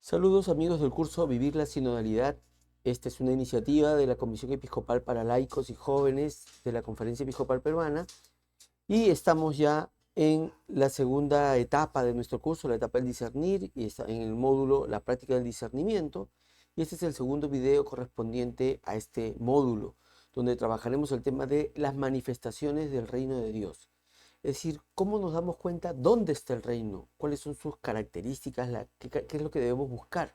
Saludos amigos del curso Vivir la Sinodalidad. Esta es una iniciativa de la Comisión Episcopal para Laicos y Jóvenes de la Conferencia Episcopal Peruana y estamos ya en la segunda etapa de nuestro curso, la etapa del discernir, y está en el módulo La práctica del discernimiento. Y este es el segundo video correspondiente a este módulo, donde trabajaremos el tema de las manifestaciones del reino de Dios. Es decir, cómo nos damos cuenta dónde está el reino, cuáles son sus características, qué es lo que debemos buscar,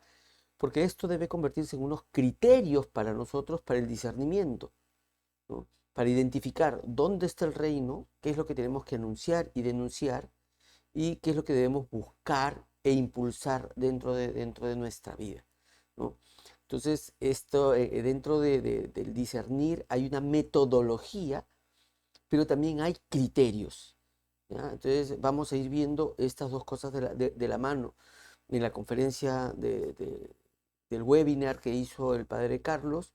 porque esto debe convertirse en unos criterios para nosotros, para el discernimiento, ¿no? Para identificar dónde está el reino, qué es lo que tenemos que anunciar y denunciar, y qué es lo que debemos buscar e impulsar dentro de nuestra vida, ¿no? Entonces, esto, dentro del discernir hay una metodología, pero también hay criterios. ¿Ya? Entonces vamos a ir viendo estas dos cosas de la mano. En la conferencia del webinar que hizo el padre Carlos,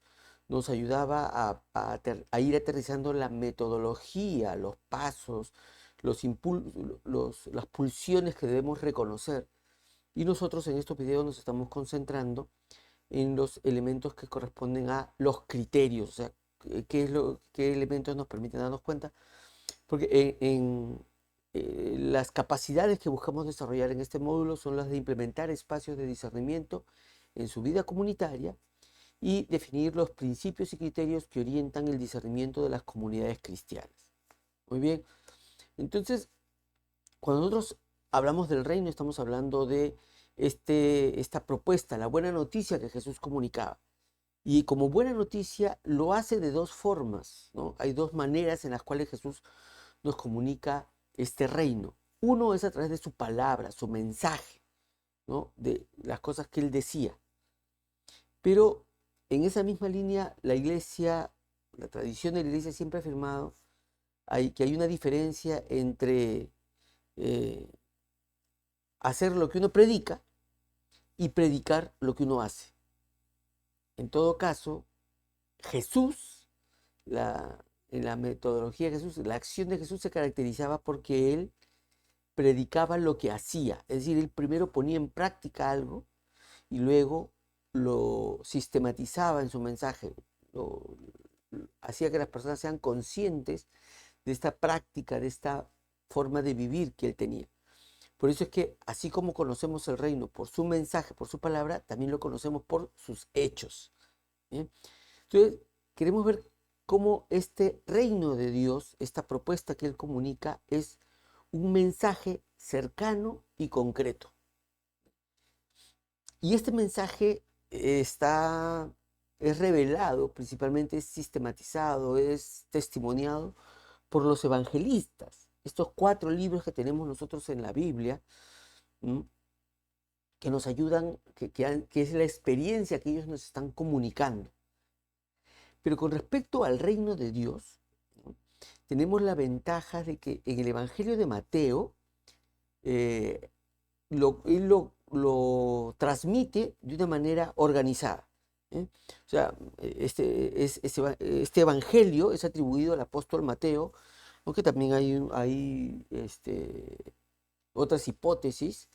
nos ayudaba a ir aterrizando la metodología, los pasos, las pulsiones que debemos reconocer. Y nosotros en estos videos nos estamos concentrando en los elementos que corresponden a los criterios, o sea, qué elementos nos permiten darnos cuenta porque las capacidades que buscamos desarrollar en este módulo son las de implementar espacios de discernimiento en su vida comunitaria y definir los principios y criterios que orientan el discernimiento de las comunidades cristianas. Muy bien, entonces, cuando nosotros hablamos del reino, estamos hablando de esta propuesta, la buena noticia que Jesús comunicaba. Y como buena noticia lo hace de dos formas, ¿no? Hay dos maneras en las cuales Jesús nos comunica este reino. Uno es a través de su palabra, su mensaje, ¿no? De las cosas que él decía. Pero en esa misma línea, la iglesia, la tradición de la iglesia siempre ha afirmado que hay una diferencia entre eh, hacer lo que uno predica y predicar lo que uno hace. En todo caso, Jesús, en la metodología de Jesús, la acción de Jesús se caracterizaba porque él predicaba lo que hacía. Es decir, él primero ponía en práctica algo y luego lo sistematizaba en su mensaje. Hacía que las personas sean conscientes de esta práctica, de esta forma de vivir que él tenía. Por eso es que así como conocemos el reino por su mensaje, por su palabra, también lo conocemos por sus hechos. ¿Bien? Entonces, queremos ver cómo este reino de Dios, esta propuesta que él comunica, es un mensaje cercano y concreto. Y este mensaje es revelado, principalmente es sistematizado, es testimoniado por los evangelistas. Estos 4 libros que tenemos nosotros en la Biblia, ¿m? Que nos ayudan, que es la experiencia que ellos nos están comunicando. Pero con respecto al reino de Dios, ¿no? Tenemos la ventaja de que en el Evangelio de Mateo, eh, él lo transmite de una manera organizada. ¿Eh? O sea, este evangelio es atribuido al apóstol Mateo, aunque también hay otras hipótesis.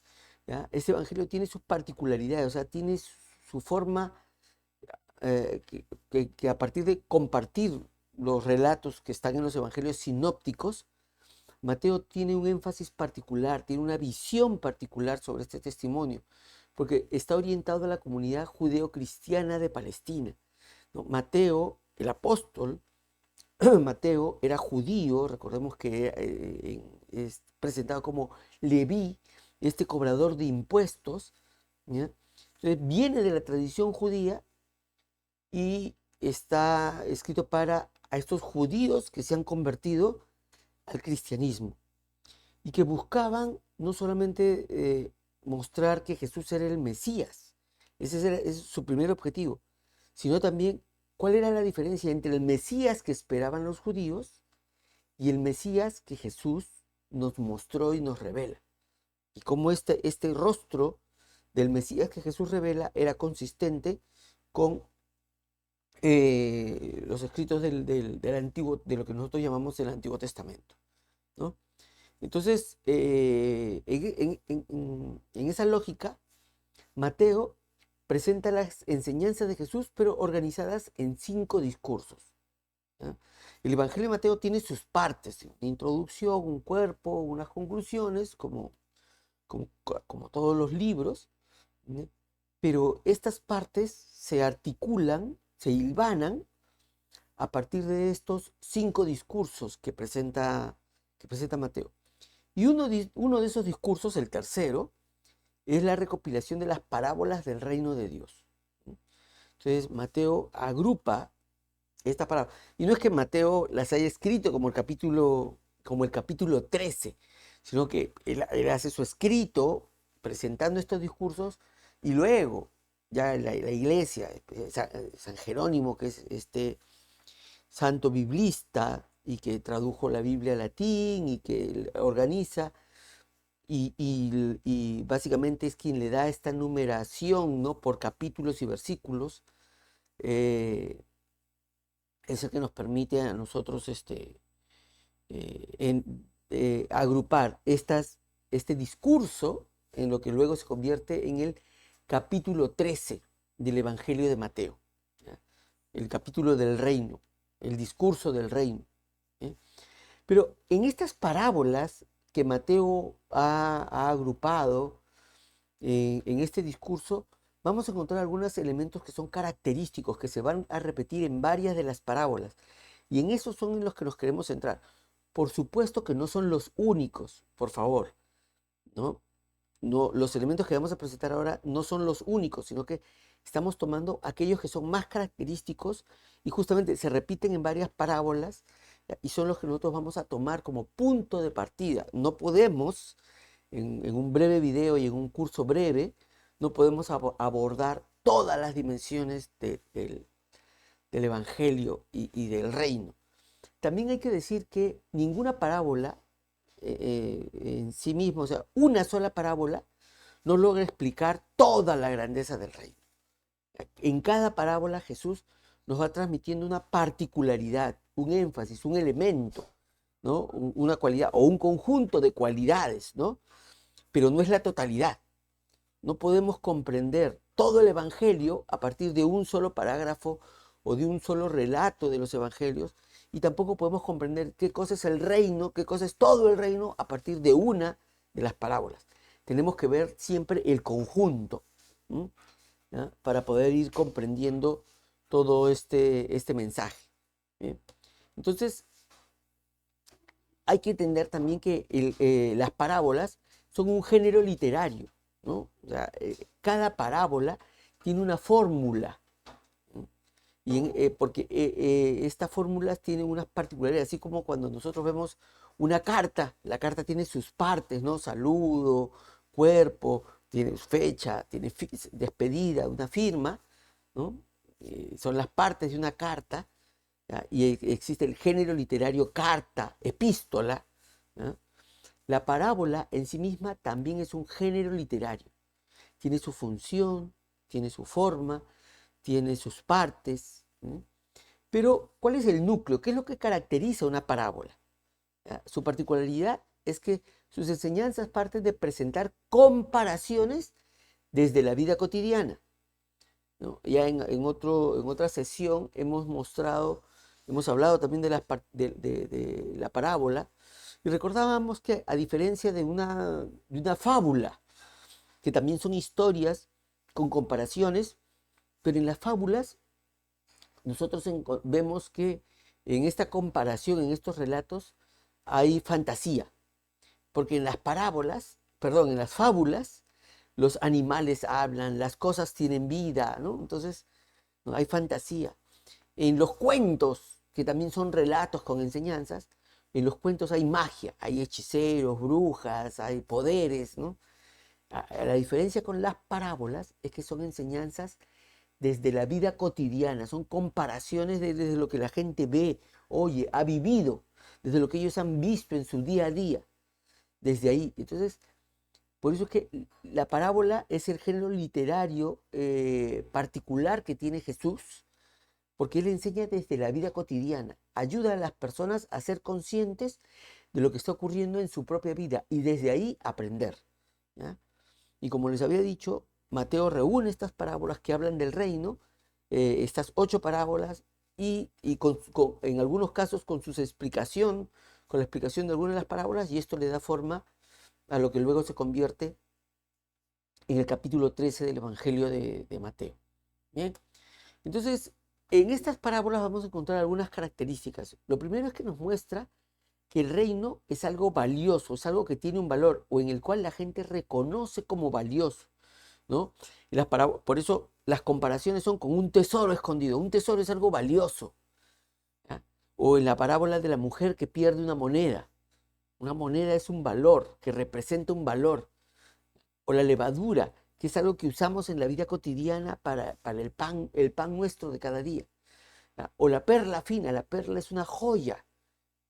¿Ya? Este evangelio tiene sus particularidades, o sea, tiene su forma, que a partir de compartir los relatos que están en los evangelios sinópticos, Mateo tiene un énfasis particular, tiene una visión particular sobre este testimonio, porque está orientado a la comunidad judeo-cristiana de Palestina, ¿no? Mateo, el apóstol, Mateo era judío, recordemos que es presentado como Leví, este cobrador de impuestos, ¿ya? Entonces viene de la tradición judía y está escrito para a estos judíos que se han convertido al cristianismo y que buscaban no solamente mostrar que Jesús era el Mesías, ese es su primer objetivo, sino también cuál era la diferencia entre el Mesías que esperaban los judíos y el Mesías que Jesús nos mostró y nos revela. Y cómo este rostro del Mesías que Jesús revela era consistente con los escritos del Antiguo, de lo que nosotros llamamos el Antiguo Testamento, ¿no? Entonces, en esa lógica, Mateo presenta las enseñanzas de Jesús, pero organizadas en 5 discursos. ¿Ya? El Evangelio de Mateo tiene sus partes, una introducción, un cuerpo, unas conclusiones, como todos los libros, ¿ya? Pero estas partes se articulan, se hilvanan a partir de estos 5 discursos que presenta Mateo. Y uno de esos discursos, el tercero, es la recopilación de las parábolas del reino de Dios. Entonces, Mateo agrupa esta parábola. Y no es que Mateo las haya escrito como el capítulo 13, sino que él hace su escrito presentando estos discursos y luego ya la iglesia, San Jerónimo, que es este santo biblista y que tradujo la Biblia al latín y que organiza, y básicamente es quien le da esta numeración, ¿no? Por capítulos y versículos, eh, es el que nos permite a nosotros agrupar este discurso en lo que luego se convierte en el capítulo 13 del Evangelio de Mateo, ¿ya? El capítulo del reino, el discurso del reino, ¿eh? Pero en estas parábolas que Mateo ha agrupado en este discurso, vamos a encontrar algunos elementos que son característicos, que se van a repetir en varias de las parábolas. Y en esos son en los que nos queremos centrar. Por supuesto que no son los únicos, por favor, ¿no? No, los elementos que vamos a presentar ahora no son los únicos, sino que estamos tomando aquellos que son más característicos y justamente se repiten en varias parábolas, ¿ya? Y son los que nosotros vamos a tomar como punto de partida. No podemos, en un breve video y en un curso breve, no podemos abordar todas las dimensiones del Evangelio y del reino. También hay que decir que ninguna parábola en sí misma, o sea, una sola parábola, no logra explicar toda la grandeza del reino. En cada parábola Jesús nos va transmitiendo una particularidad, un énfasis, un elemento, ¿no? Una cualidad o un conjunto de cualidades, ¿no? Pero no es la totalidad. No podemos comprender todo el Evangelio a partir de un solo parágrafo o de un solo relato de los Evangelios, y tampoco podemos comprender qué cosa es el reino, qué cosa es todo el reino a partir de una de las parábolas. Tenemos que ver siempre el conjunto, ¿ya? Para poder ir comprendiendo todo este mensaje. ¿Bien? Entonces, hay que entender también que las parábolas son un género literario, ¿no? O sea, cada parábola tiene una fórmula, ¿no? Porque estas fórmulas tienen unas particularidades, así como cuando nosotros vemos una carta, la carta tiene sus partes, ¿no? Saludo, cuerpo, tiene fecha, tiene despedida, una firma, ¿no? Son las partes de una carta, ¿ya? Y existe el género literario carta, epístola, ¿ya? La parábola en sí misma también es un género literario. Tiene su función, tiene su forma, tiene sus partes, ¿sí? Pero, ¿cuál es el núcleo? ¿Qué es lo que caracteriza una parábola? ¿Ya? Su particularidad es que sus enseñanzas parten de presentar comparaciones desde la vida cotidiana, ¿no? Ya en otra sesión hemos hablado también de la parábola, y recordábamos que a diferencia de una fábula, que también son historias con comparaciones, pero en las fábulas nosotros vemos que en esta comparación, en estos relatos, hay fantasía, porque en las fábulas, los animales hablan, las cosas tienen vida, ¿no? Entonces, ¿no? Hay fantasía. En los cuentos, que también son relatos con enseñanzas, en los cuentos hay magia, hay hechiceros, brujas, hay poderes, ¿no? La diferencia con las parábolas es que son enseñanzas desde la vida cotidiana, son comparaciones desde lo que la gente ve, oye, ha vivido, desde lo que ellos han visto en su día a día, desde ahí. Entonces, por eso es que la parábola es el género literario particular que tiene Jesús, porque él enseña desde la vida cotidiana, ayuda a las personas a ser conscientes de lo que está ocurriendo en su propia vida y desde ahí aprender, ¿ya? Y como les había dicho, Mateo reúne estas parábolas que hablan del reino, estas 8 parábolas, y en algunos casos con la explicación de algunas de las parábolas, y esto le da forma a lo que luego se convierte en el capítulo 13 del Evangelio de Mateo. Bien, entonces, en estas parábolas vamos a encontrar algunas características. Lo primero es que nos muestra que el reino es algo valioso, es algo que tiene un valor, o en el cual la gente reconoce como valioso, ¿no? Por eso las comparaciones son con un tesoro escondido. Un tesoro es algo valioso, ¿ya? O en la parábola de la mujer que pierde una moneda. Una moneda es un valor, que representa un valor. O la levadura, que es algo que usamos en la vida cotidiana para el pan nuestro de cada día, ¿ya? O la perla fina, la perla es una joya,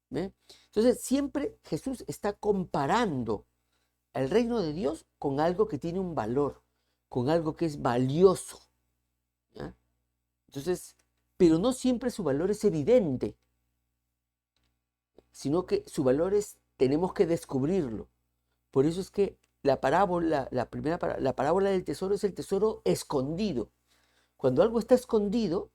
¿ve? Entonces siempre Jesús está comparando el reino de Dios con algo que tiene un valor, con algo que es valioso, ¿ya? Entonces, pero no siempre su valor es evidente, sino que su valor tenemos que descubrirlo. Por eso es que la parábola, la parábola del tesoro es el tesoro escondido. Cuando algo está escondido,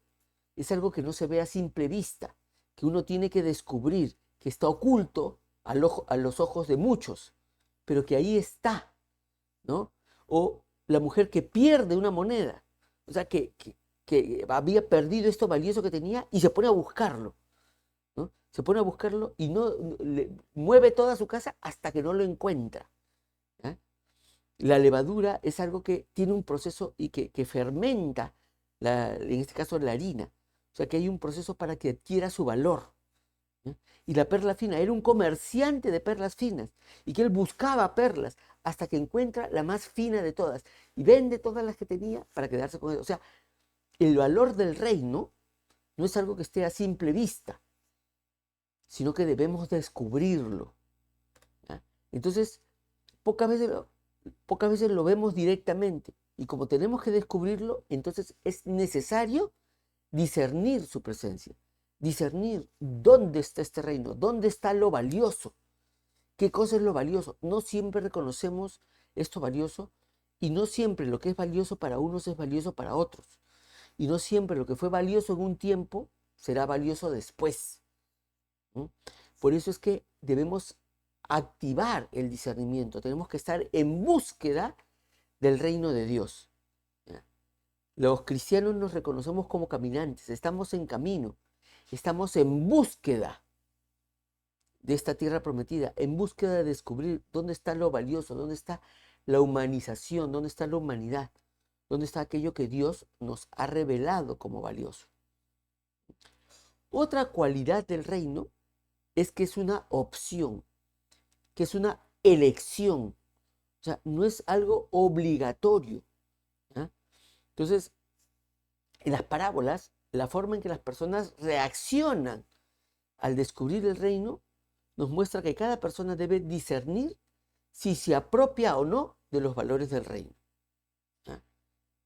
es algo que no se ve a simple vista, que uno tiene que descubrir, que está oculto a los ojos de muchos, pero que ahí está, ¿no? O la mujer que pierde una moneda, o sea, que había perdido esto valioso que tenía y se pone a buscarlo, ¿no? Se pone a buscarlo y mueve toda su casa hasta que no lo encuentra, ¿eh? La levadura es algo que tiene un proceso y que fermenta, en este caso la harina, o sea que hay un proceso para que adquiera su valor, ¿eh? Y la perla fina, era un comerciante de perlas finas y que él buscaba perlas hasta que encuentra la más fina de todas y vende todas las que tenía para quedarse con ella. O sea, el valor del reino no es algo que esté a simple vista, sino que debemos descubrirlo, ¿ya? Entonces, pocas veces lo vemos directamente, y como tenemos que descubrirlo, entonces es necesario discernir su presencia, discernir dónde está este reino, dónde está lo valioso, qué cosa es lo valioso. No siempre reconocemos esto valioso, y no siempre lo que es valioso para unos es valioso para otros, y no siempre lo que fue valioso en un tiempo será valioso después, ¿no? Por eso es que debemos activar el discernimiento, tenemos que estar en búsqueda del reino de Dios, ¿ya? Los cristianos nos reconocemos como caminantes, estamos en camino, estamos en búsqueda de esta tierra prometida, en búsqueda de descubrir dónde está lo valioso, dónde está la humanización, dónde está la humanidad, dónde está aquello que Dios nos ha revelado como valioso. Otra cualidad del reino es que es una opción, que es una elección, o sea, no es algo obligatorio, ¿ya? Entonces, en las parábolas, la forma en que las personas reaccionan al descubrir el reino nos muestra que cada persona debe discernir si se apropia o no de los valores del reino, ¿ya?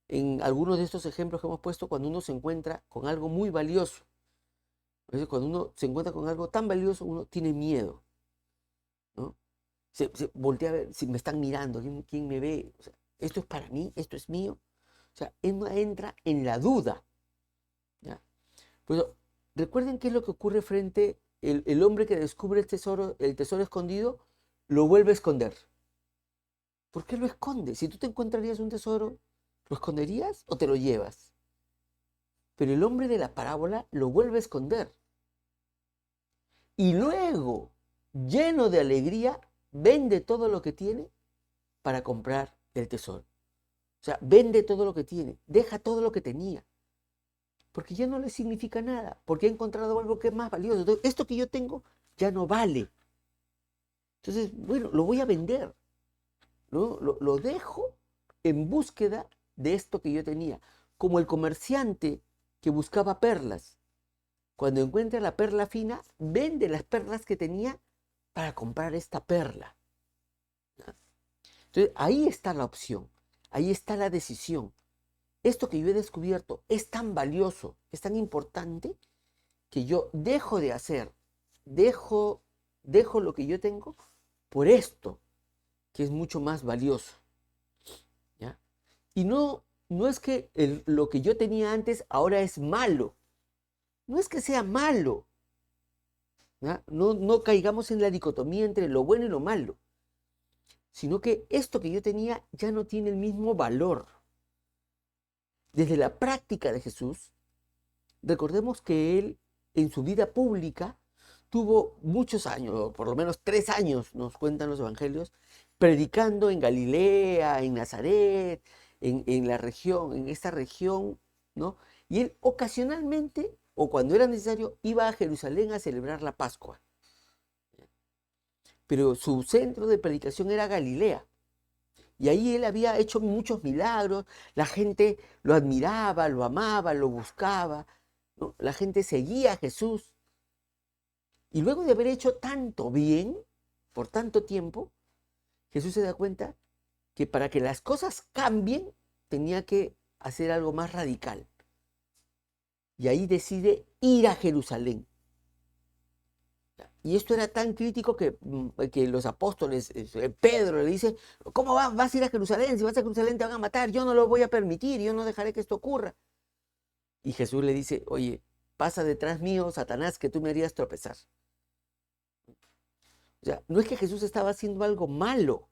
En algunos de estos ejemplos que hemos puesto, cuando uno se encuentra con algo muy valioso, a veces cuando uno se encuentra con algo tan valioso, uno tiene miedo, ¿no? Se voltea a ver si me están mirando, quién me ve, o sea, esto es para mí, esto es mío. O sea, él no entra en la duda, ¿ya? Pues recuerden qué es lo que ocurre frente el hombre que descubre el tesoro escondido, lo vuelve a esconder. ¿Por qué lo esconde? Si tú te encontrarías un tesoro, ¿lo esconderías o te lo llevas? Pero el hombre de la parábola lo vuelve a esconder. Y luego, lleno de alegría, vende todo lo que tiene para comprar el tesoro. O sea, vende todo lo que tiene, deja todo lo que tenía, porque ya no le significa nada, porque ha encontrado algo que es más valioso. Entonces, esto que yo tengo ya no vale. Entonces, bueno, lo voy a vender, ¿no? Lo dejo en búsqueda de esto que yo tenía, como el comerciante que buscaba perlas. Cuando encuentra la perla fina, vende las perlas que tenía para comprar esta perla, ¿no? Entonces, ahí está la opción, ahí está la decisión. Esto que yo he descubierto es tan valioso, es tan importante, que yo dejo de hacer, dejo lo que yo tengo por esto, que es mucho más valioso, ¿ya? Y no es que lo que yo tenía antes ahora es malo. No es que sea malo. ¿Ya? No caigamos en la dicotomía entre lo bueno y lo malo, sino que esto que yo tenía ya no tiene el mismo valor. Desde la práctica de Jesús, recordemos que él en su vida pública tuvo muchos años, o por lo menos 3 años, nos cuentan los evangelios, predicando en Galilea, en Nazaret, en la región, en esta región, ¿no? Y él ocasionalmente, o cuando era necesario, iba a Jerusalén a celebrar la Pascua. Pero su centro de predicación era Galilea. Y ahí él había hecho muchos milagros, la gente lo admiraba, lo amaba, lo buscaba, ¿no? La gente seguía a Jesús. Y luego de haber hecho tanto bien por tanto tiempo, Jesús se da cuenta que para que las cosas cambien tenía que hacer algo más radical. Y ahí decide ir a Jerusalén. Y esto era tan crítico que los apóstoles, Pedro le dice, ¿cómo vas a ir a Jerusalén? Si vas a Jerusalén te van a matar, yo no lo voy a permitir, yo no dejaré que esto ocurra. Y Jesús le dice, oye, pasa detrás mío, Satanás, que tú me harías tropezar. O sea, no es que Jesús estaba haciendo algo malo,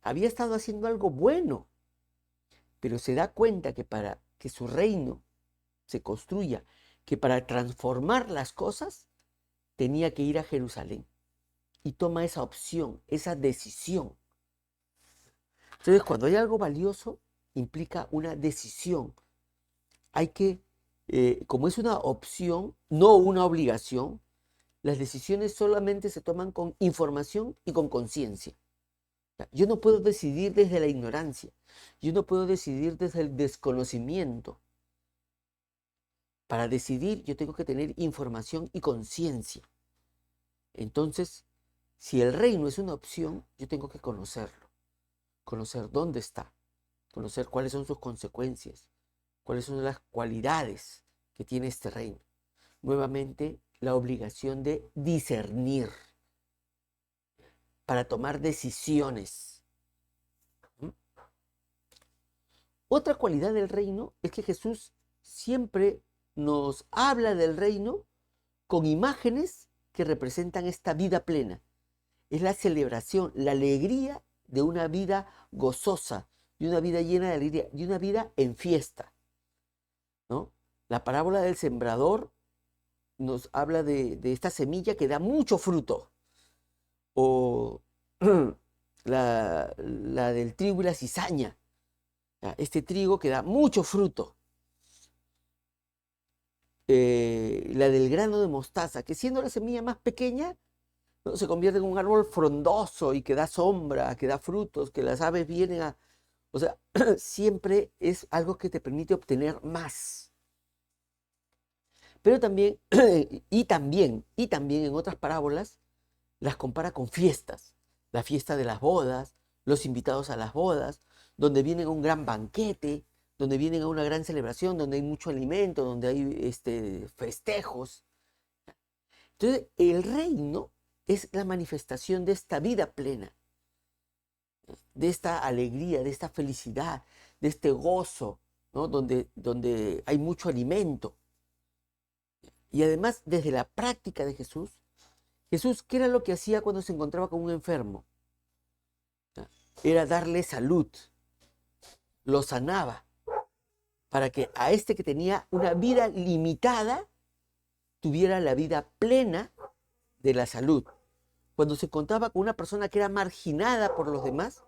había estado haciendo algo bueno, pero se da cuenta que para que su reino se construya, que para transformar las cosas, tenía que ir a Jerusalén. Y toma esa opción, esa decisión. Entonces, cuando hay algo valioso, implica una decisión. Hay que, como es una opción, no una obligación, las decisiones solamente se toman con información y con conciencia. Yo no puedo decidir desde la ignorancia, yo no puedo decidir desde el desconocimiento. Para decidir, yo tengo que tener información y conciencia. Entonces, si el reino es una opción, yo tengo que conocerlo, conocer dónde está, conocer cuáles son sus consecuencias, cuáles son las cualidades que tiene este reino. Nuevamente, la obligación de discernir para tomar decisiones. ¿Mm? Otra cualidad del reino es que Jesús siempre nos habla del reino con imágenes que representan esta vida plena. Es la celebración, la alegría de una vida gozosa, de una vida llena de alegría, de una vida en fiesta, ¿no? La parábola del sembrador nos habla de esta semilla que da mucho fruto, o la del trigo y la cizaña, este trigo que da mucho fruto, la del grano de mostaza, que siendo la semilla más pequeña, ¿no?, se convierte en un árbol frondoso y que da sombra, que da frutos, que las aves vienen a... O sea, siempre es algo que te permite obtener más. Pero también, y también en otras parábolas, las compara con fiestas. La fiesta de las bodas, los invitados a las bodas, donde vienen a un gran banquete, donde vienen a una gran celebración, donde hay mucho alimento, donde hay festejos. Entonces, el reino es la manifestación de esta vida plena, de esta alegría, de esta felicidad, de este gozo, ¿no? Donde hay mucho alimento. Y además, desde la práctica de Jesús, ¿qué era lo que hacía cuando se encontraba con un enfermo? Era darle salud, lo sanaba, para que a este que tenía una vida limitada, tuviera la vida plena de la salud. Cuando se encontraba con una persona que era marginada por los demás,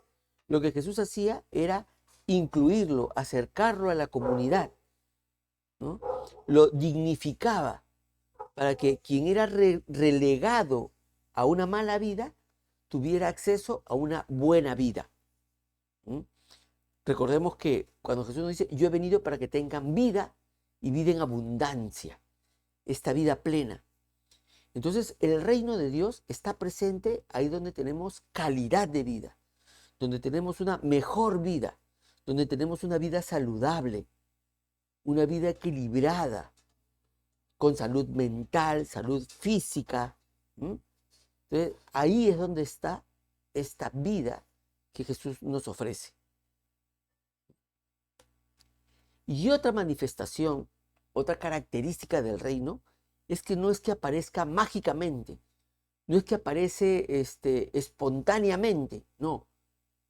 lo que Jesús hacía era incluirlo, acercarlo a la comunidad, ¿no? Lo dignificaba para que quien era relegado a una mala vida tuviera acceso a una buena vida. ¿Mm? Recordemos que cuando Jesús nos dice, yo he venido para que tengan vida y vida en abundancia, esta vida plena. Entonces, el reino de Dios está presente ahí donde tenemos calidad de vida, donde tenemos una mejor vida, donde tenemos una vida saludable, una vida equilibrada, con salud mental, salud física. Entonces, ahí es donde está esta vida que Jesús nos ofrece. Y otra manifestación, otra característica del reino, es que no es que aparezca mágicamente, no es que aparece espontáneamente, no.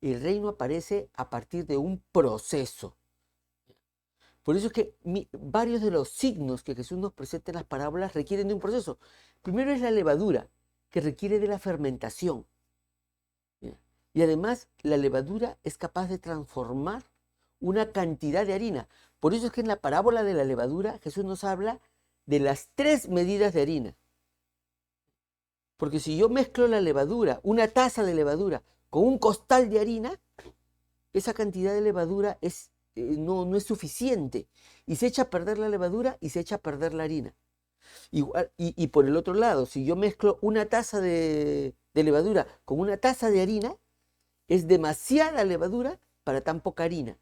El reino aparece a partir de un proceso. Por eso es que varios de los signos que Jesús nos presenta en las parábolas requieren de un proceso. Primero es la levadura, que requiere de la fermentación. ¿Ya? Y además la levadura es capaz de transformar una cantidad de harina. Por eso es que en la parábola de la levadura Jesús nos habla de las 3 medidas de harina. Porque si yo mezclo la levadura, una taza de levadura, con un costal de harina, esa cantidad de levadura no es suficiente. Y se echa a perder la levadura y se echa a perder la harina. Y por el otro lado, si yo mezclo una taza de levadura con una taza de harina, es demasiada levadura para tan poca harina.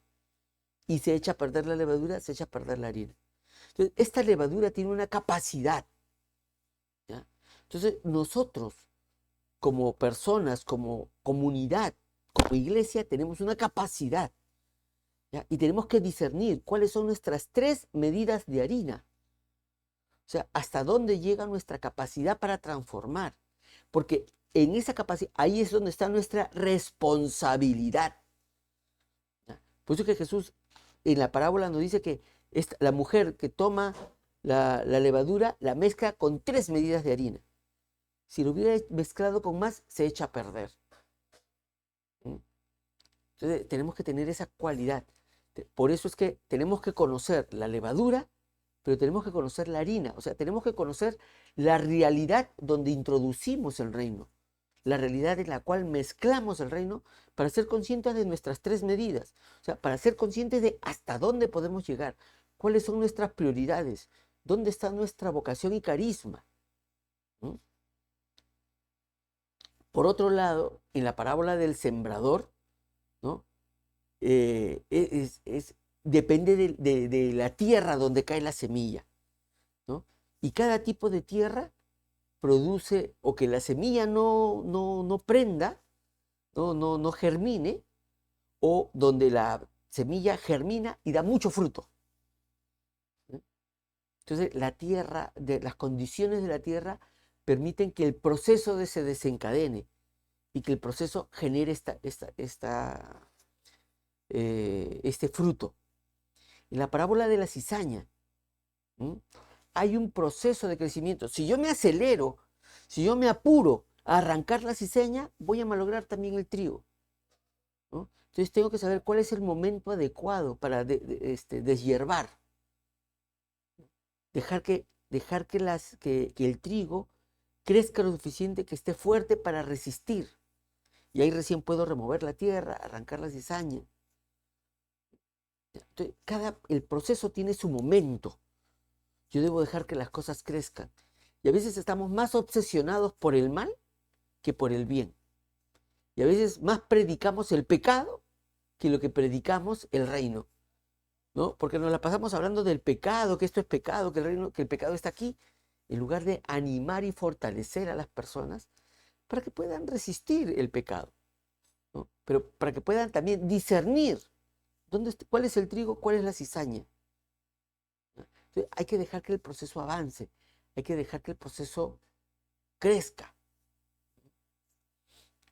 Y se echa a perder la levadura, se echa a perder la harina. Entonces, esta levadura tiene una capacidad. ¿Ya? Entonces, nosotros, como personas, como comunidad, como iglesia, tenemos una capacidad. ¿Ya? Y tenemos que discernir cuáles son nuestras 3 medidas de harina. O sea, hasta dónde llega nuestra capacidad para transformar. Porque en esa capacidad, ahí es donde está nuestra responsabilidad. ¿Ya? Por eso que Jesús en la parábola nos dice que la mujer que toma la levadura la mezcla con 3 medidas de harina. Si lo hubiera mezclado con más, se echa a perder. Entonces tenemos que tener esa cualidad. Por eso es que tenemos que conocer la levadura, pero tenemos que conocer la harina. O sea, tenemos que conocer la realidad donde introducimos el reino. La realidad en la cual mezclamos el reino para ser conscientes de nuestras 3 medidas. O sea, para ser conscientes de hasta dónde podemos llegar, cuáles son nuestras prioridades, dónde está nuestra vocación y carisma. ¿Mm? Por otro lado, en la parábola del sembrador, ¿no? Depende de la tierra donde cae la semilla, ¿no? Y cada tipo de tierra produce o que la semilla no prenda, no germine, o donde la semilla germina y da mucho fruto. ¿Eh? Entonces, la tierra, las condiciones de la tierra permiten que el proceso se desencadene y que el proceso genere este fruto. En la parábola de la cizaña, hay un proceso de crecimiento. Si yo me acelero, si yo me apuro a arrancar la cizaña, voy a malograr también el trigo, ¿no? Entonces tengo que saber cuál es el momento adecuado para deshiervar. Dejar que el trigo crezca lo suficiente, que esté fuerte para resistir. Y ahí recién puedo remover la tierra, arrancar la cizaña. Entonces, el proceso tiene su momento. Yo debo dejar que las cosas crezcan. Y a veces estamos más obsesionados por el mal que por el bien. Y a veces más predicamos el pecado que lo que predicamos el reino, ¿no? Porque nos la pasamos hablando del pecado, que esto es pecado, que el pecado está aquí, en lugar de animar y fortalecer a las personas para que puedan resistir el pecado, ¿no? Pero para que puedan también discernir cuál es el trigo, cuál es la cizaña. Entonces, hay que dejar que el proceso avance, hay que dejar que el proceso crezca.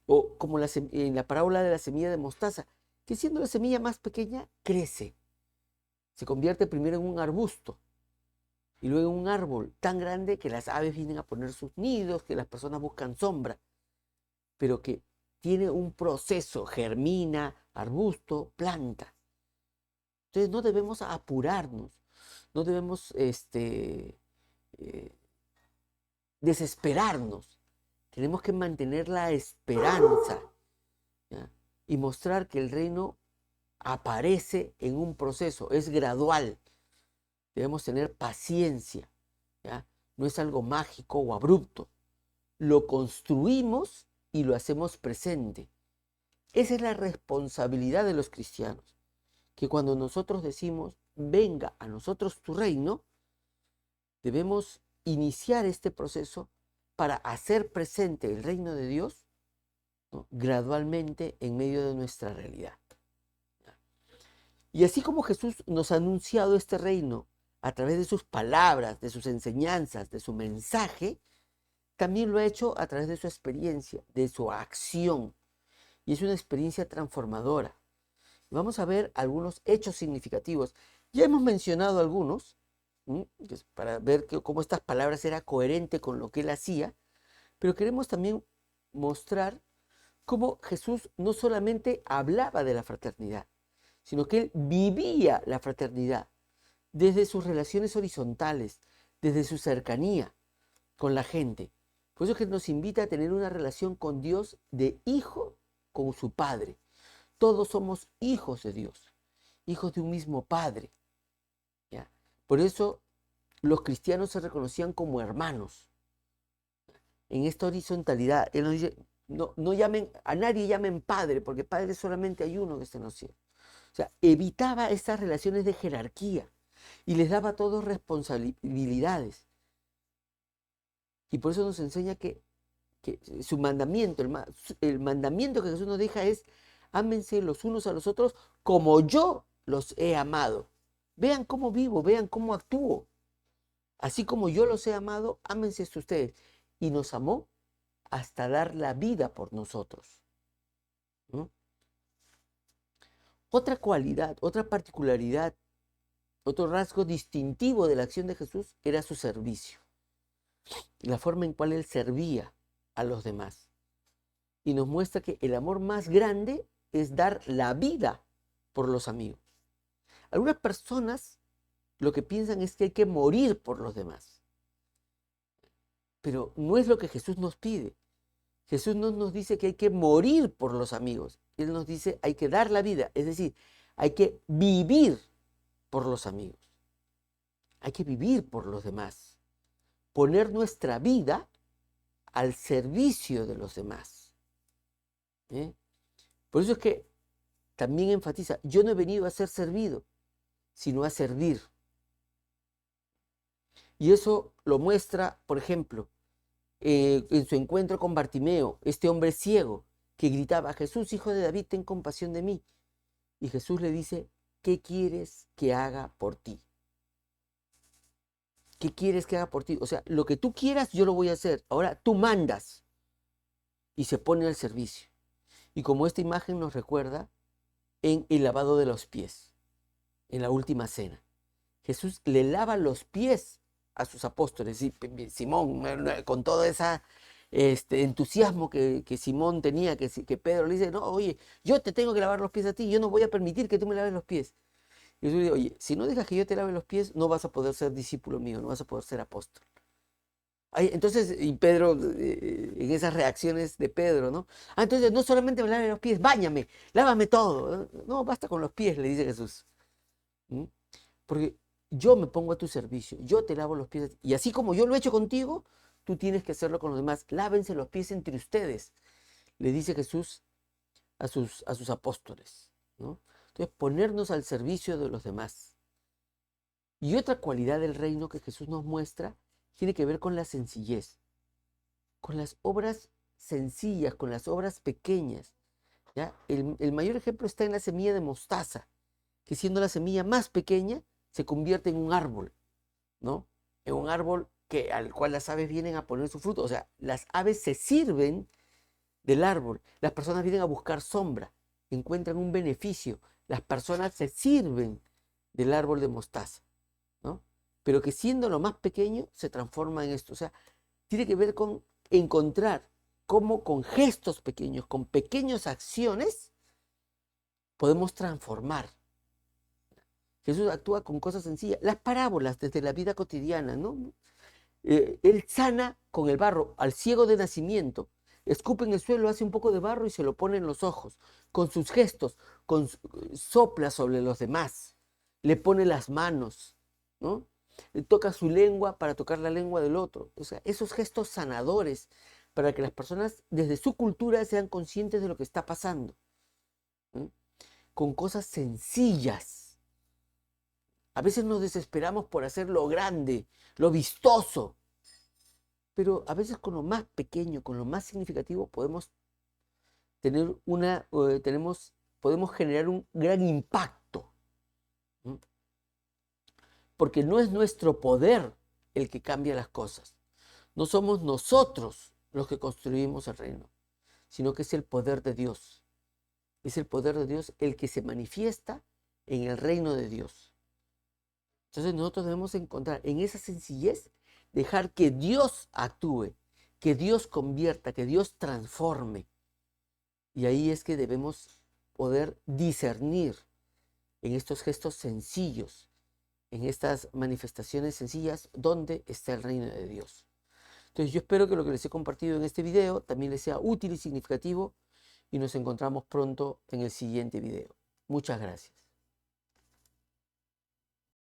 O como en la parábola de la semilla de mostaza, que siendo la semilla más pequeña, crece. Se convierte primero en un arbusto y luego en un árbol tan grande que las aves vienen a poner sus nidos, que las personas buscan sombra, pero que tiene un proceso, germina, arbusto, planta. Entonces no debemos apurarnos, no debemos desesperarnos. Tenemos que mantener la esperanza, ¿ya? Y mostrar que el reino aparece en un proceso, es gradual. Debemos tener paciencia, ¿ya? No es algo mágico o abrupto. Lo construimos y lo hacemos presente. Esa es la responsabilidad de los cristianos, que cuando nosotros decimos, venga a nosotros tu reino, debemos iniciar este proceso para hacer presente el reino de Dios, ¿no? Gradualmente en medio de nuestra realidad. Y así como Jesús nos ha anunciado este reino a través de sus palabras, de sus enseñanzas, de su mensaje, también lo ha hecho a través de su experiencia, de su acción. Y es una experiencia transformadora. Vamos a ver algunos hechos significativos. Ya hemos mencionado algunos, para ver cómo estas palabras eran coherentes con lo que él hacía, pero queremos también mostrar cómo Jesús no solamente hablaba de la fraternidad, sino que él vivía la fraternidad desde sus relaciones horizontales, desde su cercanía con la gente. Por eso es que nos invita a tener una relación con Dios de hijo con su Padre. Todos somos hijos de Dios, hijos de un mismo Padre. ¿Ya? Por eso los cristianos se reconocían como hermanos. En esta horizontalidad, Él nos dice, no llamen, a nadie llamen Padre, porque Padre solamente hay uno que está en los cielos. O sea, evitaba estas relaciones de jerarquía y les daba a todos responsabilidades. Y por eso nos enseña que su mandamiento, el mandamiento que Jesús nos deja es, ámense los unos a los otros como yo los he amado. Vean cómo vivo, vean cómo actúo. Así como yo los he amado, ámense ustedes. Y nos amó hasta dar la vida por nosotros. ¿No? Otra cualidad, otra particularidad, otro rasgo distintivo de la acción de Jesús era su servicio. La forma en cual él servía a los demás. Y nos muestra que el amor más grande es dar la vida por los amigos. Algunas personas lo que piensan es que hay que morir por los demás. Pero no es lo que Jesús nos pide. Jesús no nos dice que hay que morir por los amigos. Él nos dice hay que dar la vida. Es decir, hay que vivir por los amigos. Hay que vivir por los demás. Poner nuestra vida al servicio de los demás. ¿Eh? Por eso es que también enfatiza, yo no he venido a ser servido, sino a servir. Y eso lo muestra, por ejemplo, en su encuentro con Bartimeo, este hombre ciego que gritaba, Jesús, hijo de David, ten compasión de mí. Y Jesús le dice, ¿qué quieres que haga por ti? ¿Qué quieres que haga por ti? O sea, lo que tú quieras, yo lo voy a hacer. Ahora tú mandas. Y se pone al servicio. Y como esta imagen nos recuerda en el lavado de los pies, en la última cena. Jesús le lava los pies a sus apóstoles. Y Simón, con todo ese entusiasmo que Simón tenía, que Pedro le dice, no, oye, yo te tengo que lavar los pies a ti, yo no voy a permitir que tú me laves los pies. Y Jesús le dice, oye, si no dejas que yo te lave los pies, no vas a poder ser discípulo mío, no vas a poder ser apóstol. Ay, entonces, y Pedro, en esas reacciones de Pedro, ¿no? Entonces no solamente me lave los pies, báñame, lávame todo. No, basta con los pies, le dice Jesús. ¿Mm? Porque yo me pongo a tu servicio, yo te lavo los pies. Y así como yo lo he hecho contigo, tú tienes que hacerlo con los demás. Lávense los pies entre ustedes, le dice Jesús a sus apóstoles, ¿no? Entonces, ponernos al servicio de los demás. Y otra cualidad del reino que Jesús nos muestra tiene que ver con la sencillez, con las obras sencillas, con las obras pequeñas. ¿Ya? El mayor ejemplo está en la semilla de mostaza, que siendo la semilla más pequeña, se convierte en un árbol, ¿no? En un árbol al cual las aves vienen a poner su fruto. O sea, las aves se sirven del árbol. Las personas vienen a buscar sombra, encuentran un beneficio. Las personas se sirven del árbol de mostaza, ¿no? Pero que siendo lo más pequeño, se transforma en esto. O sea, tiene que ver con encontrar cómo con gestos pequeños, con pequeñas acciones, podemos transformar. Jesús actúa con cosas sencillas. Las parábolas desde la vida cotidiana, ¿no? Él sana con el barro al ciego de nacimiento. Escupe en el suelo, hace un poco de barro y se lo pone en los ojos. Con sus gestos, sopla sobre los demás. Le pone las manos, ¿no? Toca su lengua para tocar la lengua del otro. O sea, esos gestos sanadores para que las personas desde su cultura sean conscientes de lo que está pasando. ¿No? Con cosas sencillas. A veces nos desesperamos por hacer lo grande, lo vistoso. Pero a veces con lo más pequeño, con lo más significativo, podemos tener podemos generar un gran impacto. porque no es nuestro poder el que cambia las cosas. No somos nosotros los que construimos el reino, sino que es el poder de Dios. Es el poder de Dios el que se manifiesta en el reino de Dios. Entonces nosotros debemos encontrar en esa sencillez, dejar que Dios actúe, que Dios convierta, que Dios transforme. Y ahí es que debemos poder discernir en estos gestos sencillos, en estas manifestaciones sencillas, dónde está el reino de Dios. Entonces yo espero que lo que les he compartido en este video también les sea útil y significativo y nos encontramos pronto en el siguiente video. Muchas gracias.